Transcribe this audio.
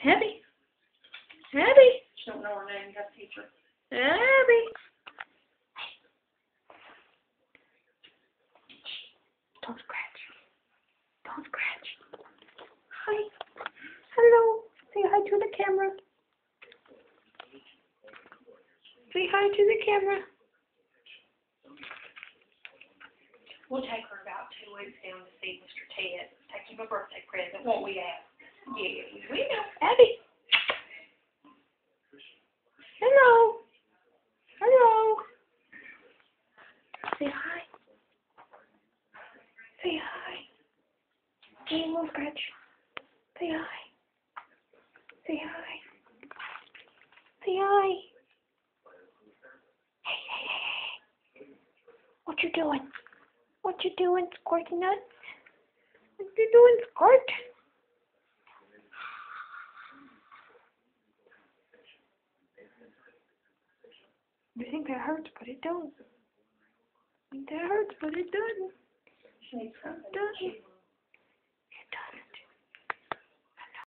Abby. Abby. She don't know her name. You got to teach her. Abby. Don't scratch. Don't scratch. Hi. Hello. Say hi to the camera. Say hi to the camera. We'll take her about 2 weeks down to see Mr. Ted. Take him a birthday present, won't we, Ab? Yeah, we will. Abby. Hello. Hello. Say hi. Say hi. Hey, little scratch. Say hi. Say hi. Say hi. Hey, hey, hey, hey. What you doing? What you doing, Squirt Nuts? What you doing, Squirt? You think that hurts, but it don't. You think that hurts, but it doesn't. She needs something. It doesn't.